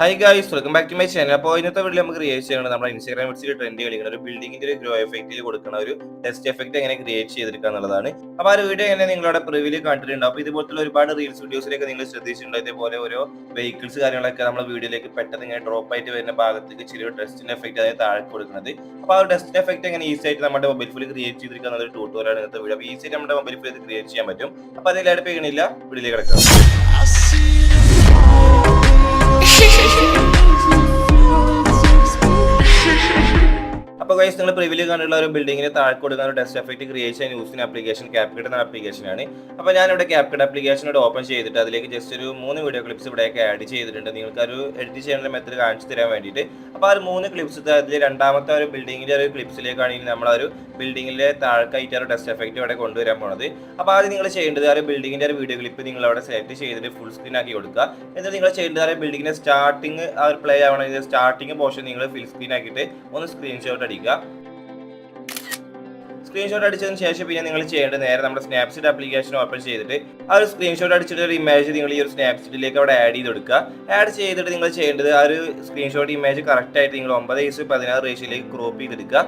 High guys, welcome back to my channel. അപ്പോൾ ഇന്നത്തെ video നമുക്ക് ക്രിയേറ്റ് ചെയ്യണം നമ്മുടെ ഇൻസ്റ്റാഗ്രാം വെച്ചിട്ട് ട്രെൻഡ് കളിക്കുന്ന ഒരു ബിൽഡിങ്ങിന്റെ ഒരു ഗ്രോ എഫക്റ്റിൽ കൊടുക്കുന്ന ഒരു ടെസ്റ്റ് എഫക്റ്റ് എങ്ങനെ ക്രിയേറ്റ് ചെയ്തെടുക്കുക എന്നുള്ളതാണ്. അപ്പോൾ ആ ഒരു വീഡിയോ എങ്ങനെ നിങ്ങളുടെ പ്രിവ്യൂവിൽ കണ്ടിട്ടുണ്ട്. അപ്പോൾ ഇതുപോലത്തെ ഒരുപാട് റീൽസ് വീഡിയോസിലേക്ക് നിങ്ങൾ ശ്രദ്ധിച്ചിട്ടുണ്ട്. ഇതേപോലെ ഓരോ വെഹിക്കിൾസ് കാര്യങ്ങളൊക്കെ നമ്മുടെ വീഡിയോയിലേക്ക് പെട്ടെന്ന് ഇങ്ങനെ ഡ്രോപ്പ് ആയിട്ട് വരുന്ന ഭാഗത്തേക്ക് ചെറിയൊരു ടെസ്റ്റിന്റെ എഫക്റ്റ് അതിന് താഴെ കൊടുക്കുന്നത്. അപ്പോൾ ആ ഒരു ടെസ്റ്റ് എഫക്റ്റ് എങ്ങനെ ഈസി ആയിട്ട് നമ്മുടെ മൊബൈൽ ഫോണിൽ ക്രിയേറ്റ് ചെയ്തിരിക്കുന്ന ഒരു ട്യൂട്ടോറിയലാണ് ഇന്നത്തെ വീഡിയോ. അപ്പോൾ ഈസി ആയിട്ട് നമ്മുടെ മൊബൈൽ ഫോണിൽ ക്രിയേറ്റ് ചെയ്യാൻ പറ്റും. അപ്പോൾ അതിലായിട്ട് പേണില്ല, വീഡിയോയിലേക്ക് കിടക്കാം. അപ്പോൾ ഗൈസ്, നിങ്ങൾ പ്രിവ്യൂ കണ്ടുള്ള ഒരു ബിൽഡിങ്ങിന് താഴെ കൊടുക്കുന്ന ഒരു ടെസ്റ്റ് എഫക്റ്റ് ക്രിയേറ്റ് ചെയ്യാൻ യൂസ് ചെയ്യുന്ന ആപ്ലിക്കേഷൻ ക്യാപ്കട്ട് എന്ന ആപ്ലിക്കേഷനാണ്. അപ്പോൾ ഞാനിവിടെ ക്യാപ്കട്ട് ആപ്ലിക്കേഷനോട് ഓപ്പൺ ചെയ്തിട്ട് അതിലേക്ക് ജസ്റ്റ് ഒരു 3 വീഡിയോ ക്ലിപ്സ് ഇവിടെയൊക്കെ ആഡ് ചെയ്തിട്ടുണ്ട്. നിങ്ങൾക്ക് ഒരു എഡിറ്റ് ചെയ്യുന്ന മെത്തേഡ് കാണിച്ചു തരാൻ വേണ്ടിയിട്ട്. അപ്പോൾ ആ ഒരു 3 ക്ലിപ്സ് അതിൽ രണ്ടാമത്തെ ഒരു ബിൽഡിങ്ങിൻ്റെ ഒരു ക്ലിപ്സിലേക്കാണെങ്കിൽ നമ്മളൊരു ബിൽഡിങ്ങിലെ താഴെക്കായിട്ട് ഒരു ടെസ്റ്റ് എഫക്റ്റ് ഇവിടെ കൊണ്ടുവരാൻ പോണത്. അപ്പോൾ ആദ്യം നിങ്ങൾ ചെയ്യേണ്ടത് ആ ഒരു ബിൽഡിങ്ങിൻ്റെ ഒരു വീഡിയോ ക്ലിപ്പ് നിങ്ങൾ അവിടെ സെലക്ട് ചെയ്തിട്ട് ഫുൾ സ്ക്രീൻ ആക്കി കൊടുക്കുക. എന്നിട്ട് നിങ്ങൾ ചെയ്യേണ്ടത് ആ ബിൽഡിങ്ങിൻ്റെ സ്റ്റാർട്ടിങ് ആ ഒരു പ്ലേ ആവണമെങ്കിൽ സ്റ്റാർട്ടിങ് പോർഷൻ നിങ്ങൾ ഫുൾ സ്ക്രീൻ ആക്കിയിട്ട് ഒന്ന് സ്ക്രീൻഷോട്ട് അടിക്കുക. സ്ക്രീൻഷോട്ട് അടിച്ചതിന് ശേഷം പിന്നെ നിങ്ങൾ ചെയ്യേണ്ടത് നേരെ നമ്മുടെ സ്നാപ്സീഡ് ആപ്ലിക്കേഷൻ ഓപ്പൺ ചെയ്തിട്ട് ആ ഒരു സ്ക്രീൻഷോട്ട് അടിച്ചിട്ട് ഒരു ഇമേജ് നിങ്ങൾ ഈ ഒരു സ്നാപ്സീഡിലേക്ക് അവിടെ ആഡ് ചെയ്ത് കൊടുക്കുക. ആഡ് ചെയ്തിട്ട് നിങ്ങൾ ചെയ്യേണ്ടത് ആ ഒരു സ്ക്രീൻഷോട്ട് ഇമേജ് കറക്റ്റ് ആയിട്ട് നിങ്ങൾ 9:16 റേഷ്യോയിലേക്ക് ക്രോപ്പ് ചെയ്തെടുക്കുക.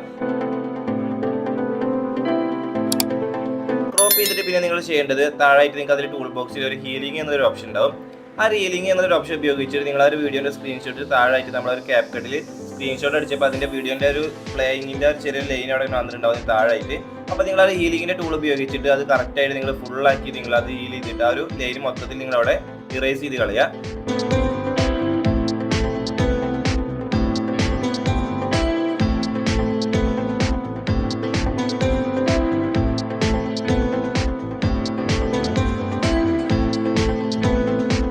ക്രോപ്പ് ചെയ്തിട്ട് പിന്നെ നിങ്ങൾ ചെയ്യേണ്ടത് താഴായിട്ട് നിങ്ങൾക്ക് അതിൽ ടൂൾ ബോക്സിൽ ഒരു ഹീലിംഗ് എന്നൊരു ഓപ്ഷൻ ഉണ്ടാവും. ആ ഹീലിംഗ് എന്നൊരു ഓപ്ഷൻ ഉപയോഗിച്ചിട്ട് നിങ്ങൾ ആ ഒരു വീഡിയോയുടെ സ്ക്രീൻഷോട്ട് താഴായിട്ട് നമ്മളൊരു ക്യാപ്കട്ടിൽ സ്ക്രീൻഷോട്ട് അടിച്ചപ്പോൾ അതിൻ്റെ വീഡിയോൻ്റെ ഒരു പ്ലേയിങ്ങിൻ്റെ ഒരു ചെറിയ ലൈൻ അവിടെ വന്നിട്ടുണ്ടാവും താഴായിട്ട്. അപ്പോൾ നിങ്ങൾ ആ ഹീലിങ്ങിൻ്റെ ടൂൾ ഉപയോഗിച്ചിട്ട് അത് കറക്റ്റായിട്ട് നിങ്ങൾ ഫുള്ളാക്കി നിങ്ങൾ അത് ഹീൽ ചെയ്തിട്ട് ആ ഒരു ലൈൻ മൊത്തത്തിൽ നിങ്ങൾ അവിടെ ഇറേസ് ചെയ്ത് കളയുക.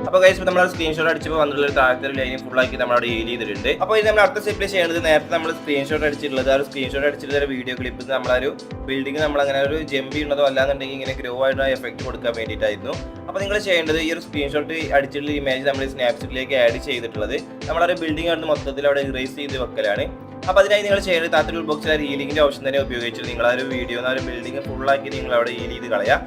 അപ്പോൾ ഗൈസ്, നമ്മൾ സ്ക്രീൻഷോട്ട് അടിച്ചപ്പോൾ വന്നിട്ടുള്ള താഴത്തെ ലൈൻ ഫുള്ളാക്കി നമ്മളവിടെ ഹീൽ ചെയ്തിട്ടുണ്ട്. അപ്പോൾ ഇത് നമ്മൾ അടുത്ത സ്റ്റെപ്പിൽ ചെയ്യേണ്ടത് നേരത്തെ നമ്മൾ സ്ക്രീൻഷോട്ട് അടിച്ചിട്ടുള്ളത് ആ ഒരു സ്ക്രീൻഷോട്ട് അടിച്ചിട്ടുള്ള ഒരു വീഡിയോ ക്ലിപ്പ് നമ്മളൊരു ബിൽഡിംഗ് നമ്മളങ്ങനെ ഒരു ജമ്പ് ചെയ്യുന്നതോ അല്ലാന്നുണ്ടെങ്കിൽ ഇങ്ങനെ ഗ്രോ ആയിട്ട് എഫക്റ്റ് കൊടുക്കാൻ വേണ്ടിയിട്ടായിരുന്നു. അപ്പോൾ നിങ്ങൾ ചെയ്യേണ്ടത് ഈ ഒരു സ്ക്രീൻഷോട്ട് അടിച്ചിട്ടുള്ള ഇമേജ് നമ്മൾ സ്നാപ്സീഡിലേക്ക് ആഡ് ചെയ്തിട്ടുള്ളത് നമ്മളൊരു ബിൽഡിംഗ് ആണ് മൊത്തത്തിൽ അവിടെ ഇറേസ് ചെയ്ത് വെക്കലാണ്. അപ്പോൾ അതിനായി നിങ്ങൾ ചെയ്യേണ്ടത് താഴത്തെ ടൂൾ ബോക്സിൽ ആ ഹീലിംഗിൻ്റെ ഓപ്ഷൻ തന്നെ ഉപയോഗിച്ചിട്ട് നിങ്ങൾ ആ ഒരു വീഡിയോ ആ ഒരു ബിൽഡിംഗ് ഫുള്ളാക്കി നിങ്ങൾ അവിടെ ഹീൽ ചെയ്ത് കളയുക.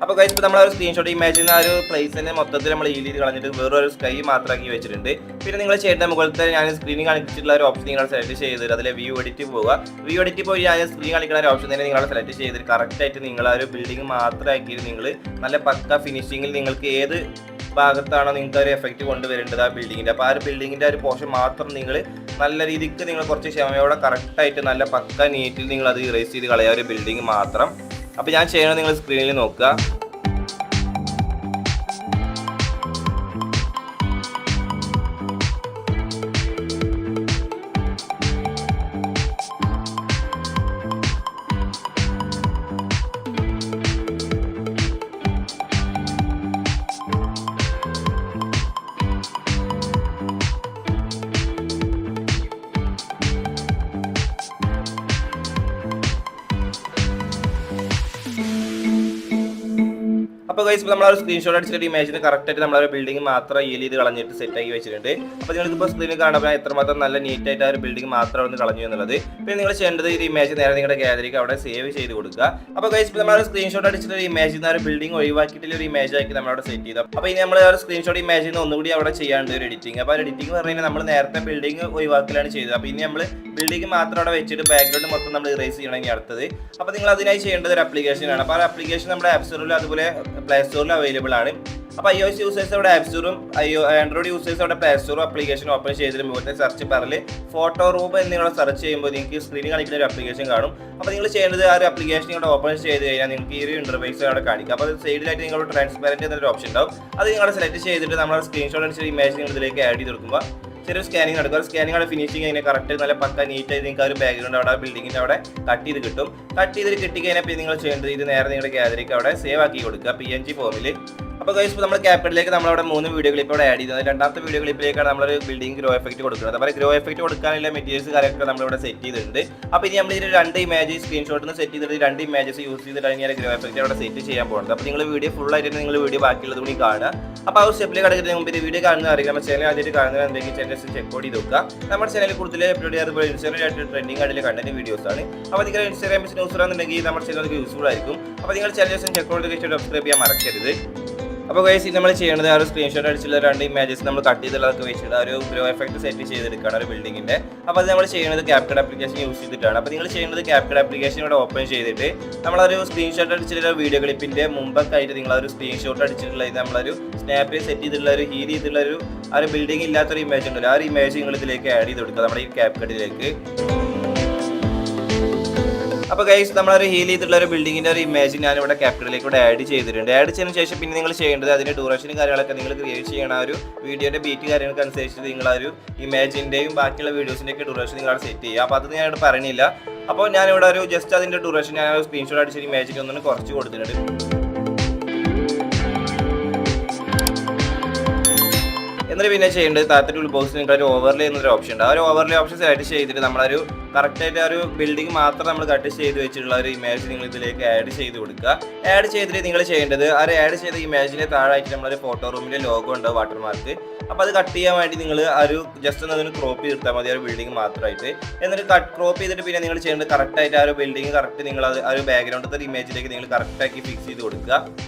അപ്പോൾ ഗൈസ്, ഇപ്പോൾ നമ്മൾ ഒരു സ്ക്രീൻഷോട്ട് ഇമേജിന് ആ ഒരു പ്ലേസ് തന്നെ മൊത്തത്തിൽ നമ്മൾ ഹീൽ ചെയ്ത് കളഞ്ഞിട്ട് വേറൊരു സ്കൈ മാത്രമാക്കി വെച്ചിട്ടുണ്ട്. പിന്നെ നിങ്ങൾ ചെയ്യേണ്ട മുകളിലത്തെ ഞാൻ സ്ക്രീനിൽ കാണിച്ചിട്ടുള്ള ഒരു ഓപ്ഷൻ നിങ്ങൾ സെലക്ട് ചെയ്തിട്ട് അതിലെ വ്യൂ എഡിറ്റ് പോവുക. വ്യൂ എഡിറ്റ് പോയി ഞാൻ സ്ക്രീൻ കാണിക്കുന്ന ഒരു ഓപ്ഷൻ തന്നെ നിങ്ങൾ സെലക്ട് ചെയ്തിട്ട് കറക്റ്റായിട്ട് നിങ്ങൾ ആ ഒരു ബിൽഡിംഗ് മാത്രമാക്കിയിട്ട് നിങ്ങൾ നല്ല പക്ക ഫിനിഷിങ്ങിൽ നിങ്ങൾക്ക് ഏത് ഭാഗത്താണോ നിങ്ങൾക്ക് ഒരു എഫക്റ്റ് കൊണ്ടുവരേണ്ടത് ആ ബിൽഡിങ്ങിൻ്റെ. അപ്പോൾ ആ ഒരു ബിൽഡിങ്ങിൻ്റെ ഒരു പോർഷൻ മാത്രം നിങ്ങൾ നല്ല രീതിക്ക് നിങ്ങൾ കുറച്ച് ക്ഷമയോടെ കറക്റ്റായിട്ട് നല്ല പക്ക നീറ്റിൽ നിങ്ങൾ അത് ഇറേസ് ചെയ്ത് കളയുക ഒരു ബിൽഡിംഗ് മാത്രം. അപ്പോൾ ഞാൻ ചെയ്യണത് നിങ്ങൾ സ്ക്രീനിൽ നോക്കുക. അപ്പോൾ ഗൈസ്, നമ്മൾ ആ ഒരു സ്ക്രീൻഷോട്ട് അടിച്ചിട്ട് ഇമേജിന് കറക്റ്റായിട്ട് നമ്മളൊരു ബിൽഡിംഗ് മാത്രം ഹീൽ ചെയ്ത് കളഞ്ഞിട്ട് സെറ്റാക്കി വെച്ചിട്ടുണ്ട്. അപ്പോൾ നിങ്ങൾക്കിപ്പോൾ സ്ക്രീനിൽ കാണുമ്പോൾ എത്രമാത്രം നല്ല നീറ്റായിട്ട് ആ ഒരു ബിൽഡിംഗ് മാത്രം ഒന്ന് കളഞ്ഞു എന്നുള്ളത്. പിന്നെ നിങ്ങൾ ചെയ്യേണ്ടത് ഈ ഇമേജ് നേരെ നിങ്ങളുടെ ഗാലറിക്ക് അവിടെ സേവ് ചെയ്ത് കൊടുക്കുക. അപ്പോൾ ഗൈസ്, നമ്മൾ ആ ഒരു സ്ക്രീൻഷോട്ട് അടിച്ചിട്ട് ഇമേജിൽ നിന്ന് ആ ഒരു ബിൽഡിംഗ് ഒഴിവാക്കിയിട്ടുള്ള ഒരു ഇമേജ് ആക്കി നമ്മളവിടെ സെറ്റ് ചെയ്തു. അപ്പോൾ ഇനി നമ്മൾ ആ ഒരു സ്ക്രീൻഷോട്ട് ഇമേജിൽ നിന്ന് ഒന്നുകൂടി അവിടെ ചെയ്യാണ്ട് ഒരു എഡിറ്റിംഗ്. അപ്പോൾ ആ എഡിറ്റിംഗ് പറഞ്ഞു കഴിഞ്ഞാൽ നമ്മൾ നേരത്തെ ബിൽഡിംഗ് ഒഴിവാക്കലാണ് ചെയ്തത്. അപ്പോൾ ഇനി നമ്മൾ ബിൽഡിംഗ് മാത്രം അവിടെ വെച്ചിട്ട് ബാക്ക്ഗ്രൗണ്ട് മൊത്തം നമ്മൾ ഇറേസ് ചെയ്യണമെങ്കിൽ അടുത്തത്. അപ്പോൾ നിങ്ങൾ അതിനായി ചെയ്യേണ്ടത് ഒരു ആപ്ലിക്കേഷനാണ്. അപ്പോൾ ആ ആപ്ലിക്കേഷൻ നമ്മുടെ ആപ്പ് സ്റ്റോറിലും അതുപോലെ പ്ലേ സ്റ്റോറിലും അവൈലബിൾ ആണ്. അപ്പോൾ iOS യൂസേഴ്സ് അവിടെ ആപ്പ് സ്റ്റോറും ആൻഡ്രോയിഡ് യൂസേഴ്സ് അവിടെ പ്ലേ സ്റ്റോറും ആപ്ലിക്കേഷൻ ഓപ്പൺ ചെയ്തിട്ട് മുകളിലത്തെ സെർച്ച് ബാറിൽ ഫോട്ടോ റൂം എന്നിങ്ങനെ സെർച്ച് ചെയ്യുമ്പോൾ നിങ്ങൾക്ക് സ്ക്രീനിൽ കാണിക്കുന്ന ഒരു ആപ്ലിക്കേഷൻ കാണും. അപ്പോൾ നിങ്ങൾ ചെയ്യേണ്ടത് ആ ഒരു ആപ്ലിക്കേഷൻ ഇവിടെ ഓപ്പൺ ചെയ്ത് കഴിഞ്ഞാൽ നിങ്ങൾക്ക് ഈ ഒരു ഇന്റർഫേസ് അവിടെ കാണിക്കും. അപ്പോൾ സൈഡിലായിട്ട് നിങ്ങളുടെ ട്രാൻസ്പാരൻറ്റ് എന്നൊരു ഓപ്ഷൻ ഉണ്ടാവും. അത് നിങ്ങൾ സെലക്ട് ചെയ്തിട്ട് നമ്മൾ സ്ക്രീൻഷോട്ട് അടിച്ച ഇമേജ് നിങ്ങൾ ഇതിലേക്ക് ആഡ് ചെയ്ത് കൊടുക്കുമ്പോൾ ചെറിയ സ്കാനിങ് നടക്കും. സ്കാനിങ് അവിടെ ഫിനിഷിങ് അതിനെ കറക്റ്റ് നല്ല പക്ക നീറ്റായി നിങ്ങൾക്ക് ആ ഒരു ബാക്ക്ഗ്രൗണ്ട് അവിടെ ബിൽഡിങ്ങിൻ്റെ അവിടെ കട്ട് ചെയ്ത് കിട്ടും. കട്ട് ചെയ്തിട്ട് കിട്ടിക്കഴിഞ്ഞാൽ നിങ്ങൾ ചെയ്യേണ്ടത് ഇത് നേരെ നിങ്ങളുടെ ഗാലറിക്ക് അവിടെ സേവ് ആക്കി കൊടുക്കുക PNG ഫോമിൽ. അപ്പോൾ ഗൈസ് ഇപ്പോൾ നമ്മൾ ക്യാപ്കട്ടിലേക്ക് നമ്മളവിടെ 3 വീഡിയോ ക്ലിപ്പ് ഇവിടെ ആഡ് ചെയ്തത്. രണ്ടാമത്തെ വീഡിയോ ക്ലിപ്പിലേക്കാണ് നമ്മളൊരു ബിൽഡിംഗ് ഗ്രോ എഫക്റ്റ് കൊടുക്കുന്നത്. അപ്പോൾ ഗ്രോ എഫക്റ്റ് കൊടുക്കാനുള്ള മെറ്റീരിയൽസ് കാര്യങ്ങളൊക്കെ നമ്മളിവിടെ സെറ്റ് ചെയ്തിട്ടുണ്ട്. അപ്പോൾ ഇനി നമ്മൾ ഇതിൽ 2 ഇമേജ് സ്ക്രീൻഷോട്ടിൽ നിന്ന് സെറ്റ് ചെയ്തിട്ട് 2 ഇമേജസ് യൂസ് ചെയ്തിട്ടാണ് ഞാൻ ഗ്രോ എഫക്റ്റ് അവിടെ സെറ്റ് ചെയ്യാൻ പോകുന്നത്. അപ്പോൾ നിങ്ങൾ വീഡിയോ ഫുൾ ആയിട്ട് നിങ്ങൾ വീഡിയോ ബാക്കിയുള്ളത് കൂടി കാണുക. അപ്പോൾ ആ സ്റ്റെപ്പിൽ കിടക്കുന്നതിന് മുമ്പ് വീഡിയോ കാണുന്ന അറിയാം നമ്മുടെ ചാനൽ ആദ്യമായിട്ട് കാണുന്നത് എന്തെങ്കിലും ചാനൽ ചെക്ക് ചെയ്ത് നോക്കുക. നമ്മുടെ ചാനലിൽ കൂടുതൽ അപ്ലോഡ് ചെയ്യാറുള്ള ഇൻസ്റ്റാഗ്രാം ട്രെൻഡിങ് ആയിട്ടുള്ള കണ്ടന്റ് വീഡിയോസ് ആണ്. അപ്പോൾ നിങ്ങൾ ഇൻസ്റ്റാഗ്രാം ന്യൂസ് ആണെന്നുണ്ടെങ്കിൽ നമ്മുടെ ചാനലിലേക്ക് യൂസ്ഫുൾ ആയിരിക്കും. അപ്പോൾ നിങ്ങൾ ചാനൽ ചെക്ക് ചെയ്ത് സബ്സ്ക്രൈബ് ചെയ്യാൻ മറക്കരുത്. അപ്പോൾ ഗൈസ് നമ്മൾ ചെയ്യുന്നത് ആ ഒരു സ്ക്രീൻഷോട്ട് അടിച്ചുള്ള 2 ഇമേജസ് നമ്മൾ കട്ട് ചെയ്തുള്ളതൊക്കെ വെച്ചിട്ട് ആ ഒരു ഗ്രോ എഫക്റ്റ് സെറ്റ് ചെയ്തെടുക്കുകയാണ് ഒരു ബിൽഡിങ്ങിൻ്റെ. അപ്പോൾ അത് നമ്മൾ ചെയ്യുന്നത് ക്യാപ്കട്ട് ആപ്ലിക്കേഷൻ യൂസ് ചെയ്തിട്ടാണ്. അപ്പോൾ നിങ്ങൾ ചെയ്യുന്നത് ക്യാപ്കട്ട് ആപ്ലിക്കേഷൻ ഇവിടെ ഓപ്പൺ ചെയ്തിട്ട് നമ്മളൊരു സ്ക്രീൻഷോട്ട് അടിച്ചിട്ടുള്ള വീഡിയോ ക്ലിപ്പിൻ്റെ മുമ്പൊക്കെ ആയിട്ട് നിങ്ങളൊരു സ്ക്രീൻഷോട്ട് അടിച്ചിട്ടുള്ള ഇത് നമ്മളൊരു സ്നാപ്പ് സെറ്റ് ചെയ്തിട്ടുള്ള ഒരു ഹീൽ ചെയ്തിട്ടുള്ള ആ ഒരു ബിൽഡിംഗ് ഇല്ലാത്തൊരു ഇമേജ് ഉണ്ടല്ലോ, ആ ഒരു ഇമേജ് നിങ്ങൾ ഇതിലേക്ക് ആഡ് ചെയ്ത് കൊടുക്കുക നമ്മുടെ ഈ ക്യാപ്കട്ടിലേക്ക്. അപ്പോൾ ഗൈസ് നമ്മളൊരു ഹീൽ ചെയ്തിട്ടുള്ള ഒരു ബിൽഡിങ്ങിൻ്റെ ഒരു ഇമേജ് ഞാനിവിടെ ക്യാപ്കട്ടിലേക്ക് ഇവിടെ ആഡ് ചെയ്തിട്ടുണ്ട്. ആഡ് ചെയ്തതിന് ശേഷം പിന്നെ നിങ്ങൾ ചെയ്യേണ്ടത് അതിൻ്റെ ഡ്യൂറേഷനും കാര്യങ്ങളൊക്കെ നിങ്ങൾ ക്രിയേറ്റ് ചെയ്യണ ആ ഒരു വീഡിയോൻ്റെ ബീറ്റ് കാര്യങ്ങൾക്ക് അനുസരിച്ച് നിങ്ങൾ ആ ഒരു ഇമേജിൻ്റെയും ബാക്കിയുള്ള വീഡിയോസിൻ്റെയൊക്കെ ഡ്യൂറേഷൻ നിങ്ങൾ സെറ്റ് ചെയ്യുക. അപ്പോൾ അത് ഞാനിവിടെ പറയണില്ല. അപ്പോൾ ഞാനിവിടെ ഒരു ജസ്റ്റ് അതിൻ്റെ ഡ്യൂറേഷൻ ഞാൻ സ്ക്രീൻഷോട്ട് അടിച്ചൊരു ഇമേജിന് ഒന്നും കുറച്ച് കൊടുത്തിട്ടുണ്ട്. എന്നിട്ട് പിന്നെ ചെയ്യേണ്ടത് താഴത്തെ ടൂൾ ബോക്സിൽ നിങ്ങൾക്ക് ഒരു ഓവർലേ എന്നൊരു ഓപ്ഷൻ ഉണ്ട്. ആ ഒരു ഓവർലേ ഓപ്ഷൻ സെലക്ട് ചെയ്തിട്ട് നമ്മളൊരു കറക്റ്റായിട്ട് ആ ഒരു ബിൽഡിംഗ് മാത്രം നമ്മൾ കട്ട് ചെയ്ത് വെച്ചിട്ടുള്ള ഒരു ഇമേജ് നിങ്ങൾ ഇതിലേക്ക് ആഡ് ചെയ്ത് കൊടുക്കുക. ആഡ് ചെയ്തിട്ട് നിങ്ങൾ ചെയ്യേണ്ടത് ആ ഒരു ആഡ് ചെയ്ത ഇമേജിൻ്റെ താഴായിട്ട് നമ്മളൊരു ഫോട്ടോ റൂമിൻ്റെ ലോഗോ ഉണ്ടാവും, വാട്ടർമാർക്ക്. അപ്പോൾ അത് കട്ട് ചെയ്യാൻ വേണ്ടി നിങ്ങൾ ആ ഒരു ജസ്റ്റ് ഒന്ന് അതിന് ക്രോപ്പ് ചെയ്തിട്ടാൽ മതി, ആ ഒരു ബിൽഡിംഗ് മാത്രമായിട്ട്. എന്നിട്ട് ക്രോപ്പ് ചെയ്തിട്ട് പിന്നെ നിങ്ങൾ ചെയ്യേണ്ടത് കറക്റ്റായിട്ട് ആ ഒരു ബിൽഡിംഗ് കറക്റ്റ് നിങ്ങൾ ആ ഒരു ബാക്ക്ഗ്രൗണ്ടത്തെ ഇമേജിലേക്ക് നിങ്ങൾ കറക്റ്റാക്കി ഫിക്സ് ചെയ്ത് കൊടുക്കുക.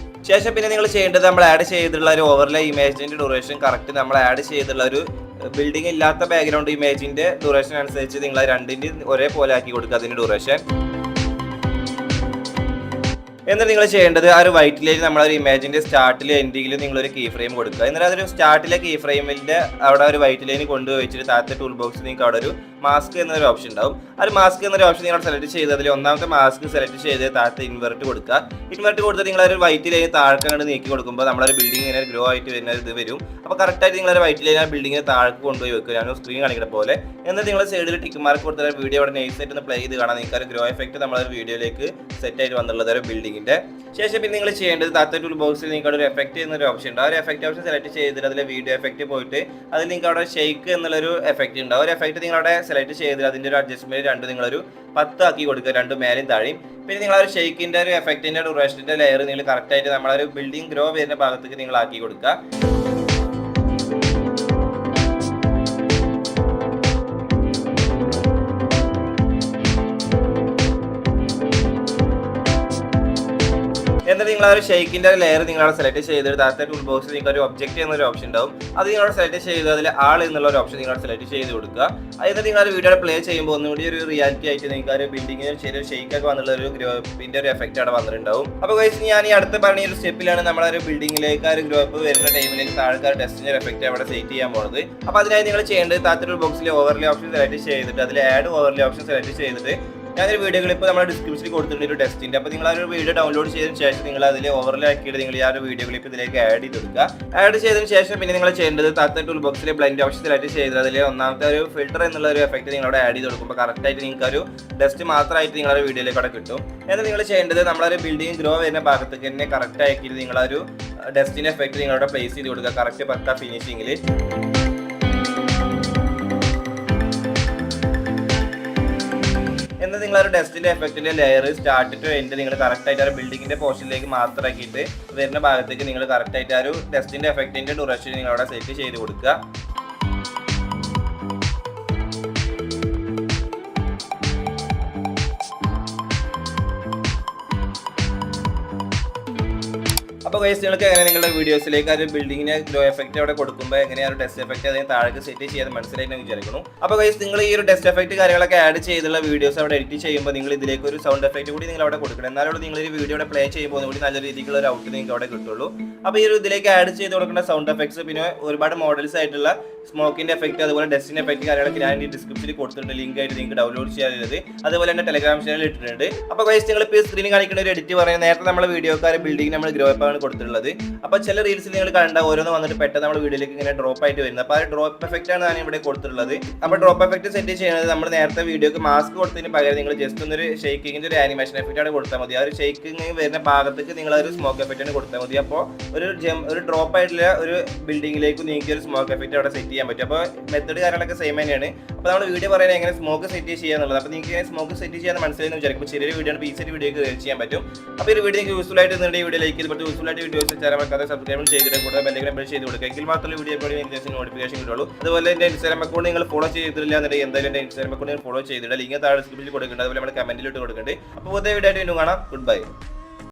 ശേഷം പിന്നെ നിങ്ങൾ ചെയ്യേണ്ടത് നമ്മൾ ആഡ് ചെയ്തിട്ടുള്ള ഒരു ഓവർലേ ഇമേജിൻ്റെ ഡ്യൂറേഷൻ കറക്റ്റ് നമ്മൾ ആഡ് ചെയ്തിട്ടുള്ള ഒരു ബിൽഡിംഗ് ഇല്ലാത്ത ബാക്ക്ഗ്രൗണ്ട് ഇമേജിൻ്റെ ഡ്യൂറേഷൻ അനുസരിച്ച് നിങ്ങൾ രണ്ടിൻ്റെ ഒരേപോലെ ആക്കി കൊടുക്കുക അതിൻ്റെ ഡ്യൂറേഷൻ. എന്നിട്ട് നിങ്ങൾ ചെയ്യേണ്ടത് ആ ഒരു വൈറ്റ് ലൈൻ നമ്മളൊരു ഇമേജിൻ്റെ സ്റ്റാർട്ടിലും എൻഡിങ്ങിലും നിങ്ങളൊരു കീ ഫ്രെയിം കൊടുക്കുക. എന്നിട്ട് അതൊരു സ്റ്റാർട്ടിലെ കീ ഫ്രെയിമിൻ്റെ അവിടെ ഒരു വൈറ്റ് ലൈൻ കൊണ്ടുപോയി വെച്ചിട്ട് താഴത്തെ ടൂൾ ബോക്സിൽ നിങ്ങൾക്ക് അവിടെ ഒരു മാസ്ക് എന്നൊരു ഓപ്ഷൻ ഉണ്ടാവും. ആ ഒരു മാസ്ക് എന്നൊരു ഓപ്ഷൻ നിങ്ങൾ സെലക്ട് ചെയ്ത് അതിൽ ഒന്നാമത്തെ മാസ്ക് സെലക്ട് ചെയ്ത് താഴത്തെ ഇൻവെർട്ട് കൊടുക്കുക. ഇൻവെർട്ട് കൊടുത്തിട്ട് നിങ്ങളൊരു വൈറ്റ് ലൈൻ താഴെ കണ്ട് നീക്കി കൊടുക്കുമ്പോൾ നമ്മളൊരു ബിൽഡിംഗ് ഇങ്ങനെ ഗ്രോ ആയിട്ട് വരുന്ന ഇത് വരും. അപ്പോൾ കറക്റ്റായിട്ട് നിങ്ങളൊരു വൈറ്റ് ലൈൻ ആ ബിൽഡിങ്ങിന് താഴെ കൊണ്ടുപോയി വെക്കുക, ഞാൻ സ്ക്രീൻ കാണിക്കുന്ന പോലെ. എന്നിട്ട് നിങ്ങൾ സൈഡിൽ ടിക്ക് മാർക്ക് കൊടുത്ത വീഡിയോ അവിടെ നൈസായിട്ട് ഒന്ന് പ്ലേ ചെയ്ത് കാണാൻ നിങ്ങൾക്ക് ഒരു ഗ്രോ എഫക്റ്റ് നമ്മളൊരു വീഡിയോയിലേക്ക് സെറ്റ് ആയിട്ട് വന്നുള്ളത് ഒരു ബിൽഡിങ്ങിൻ്റെ. ശേഷം പിന്നെ നിങ്ങൾ ചെയ്യേണ്ടത് താഴത്തെ ടൂൾ ബോക്സിൽ നിങ്ങൾക്ക് ഒരു എഫക്റ്റ് എന്നൊരു ഓപ്ഷൻ ഉണ്ട്. ആ ഒരു എഫക്റ്റ് ഓപ്ഷൻ സെലക്ട് ചെയ്തിട്ട് അതിലെ വീഡിയോ എഫക്റ്റ് പോയിട്ട് അതിൽ നിങ്ങൾക്ക് അവിടെ ഷെയ്ക്ക് എന്നുള്ളൊരു എഫക്റ്റ് ഉണ്ട്. ആ ഒരു എഫക്റ്റ് നിങ്ങളവിടെ സെലക്ട് ചെയ്തിട്ട് അതിൻ്റെ ഒരു അഡ്ജസ്റ്റ്മെൻറ്റ് 2 നിങ്ങളൊരു 10 ആക്കി കൊടുക്കുക, 2 മേലും താഴെയും. പിന്നെ നിങ്ങൾ ആ ഒരു ഷെയ്ക്കിൻ്റെ ഒരു എഫക്റ്റിൻ്റെ ഡ്യൂറേഷൻ്റെ ലെയർ നിങ്ങൾ കറക്റ്റായിട്ട് നമ്മളൊരു ബിൽഡിംഗ് ഗ്രോ വരുന്ന ഭാഗത്തേക്ക് നിങ്ങൾ ആക്കി കൊടുക്കുക. എന്നിട്ട് നിങ്ങൾ ആ ഒരു ഷെയ്ക്കിൻ്റെ ലെയർ നിങ്ങളവിടെ സെലക്ട് ചെയ്തിട്ട് താഴത്തെ ടൂൾ ബോക്സിൽ നിങ്ങൾക്ക് ഒരു ഒബ്ജക്റ്റ് എന്നൊരു ഓപ്ഷൻ ഉണ്ടാവും. അത് നിങ്ങളവിടെ സെലക്ട് ചെയ്ത് അതിൽ ആൾ എന്നുള്ള ഒരു ഓപ്ഷൻ നിങ്ങളവിടെ സെലക്ട് ചെയ്ത് കൊടുക്കുക. എന്നിട്ട് നിങ്ങൾ ഒരു വീഡിയോ പ്ലേ ചെയ്യുമ്പോൾ ഒന്നുകൂടി ഒരു റിയാലിറ്റി ആയിട്ട് നിങ്ങൾക്ക് ഒരു ബിൽഡിങ്ങിന് ചെറിയ ഷെയ്ക്കൊക്കെ വന്നുള്ള ഒരു ഗ്രോപ്പിൻ്റെ ഒരു എഫക്റ്റ് അവിടെ വന്നിട്ടുണ്ടാവും. അപ്പോൾ ഗൈസ് ഞാൻ ഈ അടുത്ത പറഞ്ഞ ഒരു സ്റ്റെപ്പിലാണ് നമ്മളൊരു ബിൽഡിങ്ങിലേക്ക് ആ ഒരു ഗ്രോപ്പ് വരുന്ന ടൈമിലേക്ക് താഴെ ടെസ്റ്റിൻ്റെ എഫക്റ്റ് അവിടെ സെറ്റ് ചെയ്യാൻ പോകുന്നത്. അപ്പോൾ അതിനായി നിങ്ങൾ ചെയ്യേണ്ടത് താഴത്തെ ടൂൾ ബോക്സിൽ ഓവർലേ ഓപ്ഷൻ സെലക്ട് ചെയ്തിട്ട് അതിൽ ആഡ് ഓവർലേ ഓപ്ഷൻ സെലക്ട് ചെയ്തിട്ട് ഞാനൊരു വീഡിയോ ക്ലിപ്പ് നമ്മുടെ ഡിസ്ക്രിപ്ഷനിൽ കൊടുത്തിട്ടുണ്ട് ഒരു ടെസ്റ്റിൻ്റെ. അപ്പോൾ നിങ്ങൾ ആ ഒരു വീഡിയോ ഡൗൺലോഡ് ചെയ്തതിന് ശേഷം നിങ്ങൾ അതിൽ ഓവർലേ ആക്കിയിട്ട് നിങ്ങൾ ആ ഒരു വീഡിയോ ക്ലിപ്പ് ഇതിലേക്ക് ആഡ് ചെയ്ത് കൊടുക്കുക. ആഡ് ചെയ്തതിന് ശേഷം പിന്നെ നിങ്ങൾ ചെയ്യേണ്ടത് താഴത്തെ ടൂൾ ബോക്സിലെ ബ്ലെൻഡ് ഓപ്ഷൻ സെലക്ട് ചെയ്ത് അതിൽ ഒന്നാമത്തെ ഒരു ഫിൽറ്റർ എന്നുള്ള ഒരു എഫക്റ്റ് നിങ്ങൾ അവിടെ ആഡ് ചെയ്ത് കൊടുക്കുമ്പോൾ കറക്റ്റായിട്ട് നിങ്ങൾക്ക് ഒരു ഡസ്റ്റ് മാത്രമായിട്ട് നിങ്ങളുടെ വീഡിയോയിലേക്ക് അവിടെ കിട്ടും. എന്നിട്ട് നിങ്ങൾ ചെയ്യേണ്ടത് നമ്മളൊരു ബിൽഡിംഗ് ഗ്രോ വരുന്ന ഭാഗത്തേക്ക് തന്നെ കറക്റ്റ് ആക്കിയിട്ട് നിങ്ങളൊരു ഡസ്റ്റിൻ്റെ എഫക്റ്റ് നിങ്ങളുടെ പ്ലേസ് ചെയ്ത് കൊടുക്കുക കറക്റ്റ് പക്ക ഫിനിഷിങ്ങിൽ. എന്നിട്ട് നിങ്ങളൊരു ഡസ്റ്റിൻ്റെ എഫക്റ്റിൻ്റെ ലെയർ സ്റ്റാർട്ട് ടു എൻഡ് നിങ്ങൾ കറക്റ്റായിട്ട് ആ ഒരു ബിൽഡിങ്ങിൻ്റെ പോർഷനിലേക്ക് മാത്രമാക്കിയിട്ട് വരുന്ന ഭാഗത്തേക്ക് നിങ്ങൾ കറക്റ്റായിട്ട് ആ ഒരു ഡസ്റ്റിൻ്റെ എഫക്റ്റിൻ്റെ ഡ്യൂറേഷൻ നിങ്ങളവിടെ സെറ്റ് ചെയ്ത് കൊടുക്കുക. അപ്പോൾ ഗൈസ് നിങ്ങൾക്ക് എങ്ങനെ നിങ്ങളുടെ വീഡിയോസിലേക്ക് ഒരു ബിൽഡിങ്ങിന് ഗ്രോ എഫക്റ്റ് അവിടെ കൊടുക്കുമ്പോൾ എങ്ങനെ ഒരു ഡസ്റ്റ് എഫക്റ്റ് അതിന് താഴേക്ക് സെറ്റ് ചെയ്യാൻ മനസ്സിലായിട്ട് വിചാരിക്കുന്നു. അപ്പോൾ ഗൈസ് നിങ്ങൾ ഈ ഒരു ഡസ്റ്റ് എഫക്റ്റ് കാര്യങ്ങളൊക്കെ ആഡ് ചെയ്തുള്ള വീഡിയോസ് അവിടെ എഡിറ്റ് ചെയ്യുമ്പോൾ നിങ്ങൾ ഇതിലേക്ക് ഒരു സൗണ്ട് എഫക്റ്റ് കൂടി നിങ്ങൾ അവിടെ കൊടുക്കണം. എന്നാലും നിങ്ങൾ ഈ വീഡിയോ പ്ലേ ചെയ്യുമ്പോൾ കൂടി നല്ല രീതിക്കുള്ള ഒരു ഔട്ട് നിങ്ങൾക്ക് അവിടെ കിട്ടുള്ളൂ. അപ്പോൾ ഈ ഒരു ഇതിലേക്ക് ആഡ് ചെയ്ത് കൊടുക്കുന്ന സൗണ്ട് എഫക്ട്സ് പിന്നെ ഒരുപാട് മോഡൽസ് ആയിട്ടുള്ള സ്മോക്കിൻ്റെ എഫക്റ്റ് അതുപോലെ ഡസ്റ്റിൻ്റെ എഫക്റ്റ് കാര്യങ്ങളൊക്കെ ഞാൻ ഈ ഡിസ്ക്രിപ്ഷനിൽ കൊടുത്തിട്ടുണ്ട്, ലിങ്ക് ആയിട്ട് നിങ്ങൾക്ക് ഡൗൺലോഡ് ചെയ്യാറുള്ളത്. അതുപോലെ തന്നെ ടെലഗ്രാം ചാനൽ ഇട്ടിട്ടുണ്ട്. അപ്പോൾ ഗൈസ് നിങ്ങൾ ഇപ്പോൾ സ്ക്രീനിൽ കാണിക്കുന്ന ഒരു എഡിറ്റ് പറയുന്നത് നേരത്തെ നമ്മളെ വീഡിയോക്കാർ ബിൽഡിംഗ് നമ്മൾ ഗ്രോ അപ്പ് ആണ് കൊടുത്തിട്ടുള്ളത്. അപ്പോൾ ചില റീൽസിൽ നിങ്ങൾ കണ്ട ഓരോന്ന് വന്നിട്ട് പെട്ടെന്ന് നമ്മുടെ വീഡിയോയിലേക്ക് ഇങ്ങനെ ഡ്രോപ്പ് ആയിട്ട് വരുന്നത്. അപ്പോൾ ആ ഡ്രോപ്പ് എഫക്റ്റ് ആണ് ഞാൻ ഇവിടെ കൊടുത്തിട്ടുള്ളത്. അപ്പോൾ ഡ്രോപ്പ് എഫക്റ്റ് സെറ്റ് ചെയ്യുന്നത് നമ്മൾ നേരത്തെ വീഡിയോക്ക് മാസ്ക് കൊടുത്തതിന് പകരം നിങ്ങൾ ജസ്റ്റ് ഒന്നൊരു ഷേക്കിങ്ങിന്റെ ഒരു ആനിമേഷൻ എഫക്റ്റ് ആണ് കൊടുത്താൽ മതി. ആ ഒരു ഷേക്കിങ് വരുന്ന ഭാഗത്തേക്ക് നിങ്ങൾ ഒരു സ്മോക്ക് എഫക്റ്റ് ആണ് കൊടുത്താൽ മതി. അപ്പോൾ ഒരു ഡ്രോപ്പ് ആയിട്ടുള്ള ഒരു ബിൽഡിങ്ങിലേക്ക് നിങ്ങൾക്ക് ഒരു സ്മോക്ക് എഫക്റ്റ് അവിടെ സെറ്റ് ചെയ്യാൻ പറ്റും. അപ്പോൾ മെത്തേഡ് കാര്യങ്ങളൊക്കെ സെയിം തന്നെയാണ്. അപ്പോൾ നമ്മൾ വീഡിയോ പറയുന്നത് എങ്ങനെ സ്മോക്ക് സെറ്റ് ചെയ്യാന്നുള്ളത്. അപ്പോൾ നിങ്ങൾക്ക് സ്മോക്ക് സെറ്റ് ചെയ്യാൻ മനസ്സിലായെന്ന് വിചാരിക്കും. അപ്പോൾ ചെറിയൊരു വീഡിയോ ആണ്, ഈസിയൊരു വീഡിയോക്ക് ചെയ്യാൻ പറ്റും. അപ്പോൾ ഈ വീഡിയോ നിങ്ങൾക്ക് യൂസ്ഫുൾ ആയിട്ട് നിങ്ങളുടെ വീഡിയോ ലൈക്ക് ചെയ്ത് യൂസ്ഫുൾ ആയിട്ട് വീഡിയോസ് ചാനൽ മറക്കാതെ സബ്സ്ക്രൈബ് ചെയ്തിട്ട് കൂടെ ബെല്ലൈക്കൺ ചെയ്ത് കൊടുക്കുക. എങ്കിൽ മാത്രമേ വീഡിയോ നോട്ടിഫിക്കേഷൻ കിട്ടുള്ളൂ. അതുപോലെ എൻ്റെ ഇൻസ്റ്റാഗ്രാം അക്കൗണ്ട് നിങ്ങൾ ഫോളോ ചെയ്തിട്ടില്ല എന്നുണ്ടെങ്കിൽ എന്തായാലും എൻ്റെ ഇൻസ്റ്റാഗ്രാം അക്കൗണ്ട് ഫോളോ ചെയ്തിട്ട് ലിങ്ക് താഴെ ഡിസ്ക്രിപ്ഷനിൽ കൊടുക്കുന്നുണ്ട്. അതുപോലെ നമ്മൾ കമന്റിൽ ഇട്ട് കൊടുക്കുന്നുണ്ട്. അപ്പോൾ പുതിയ വീഡിയോ ആയിട്ട് കാണാം. Good bye.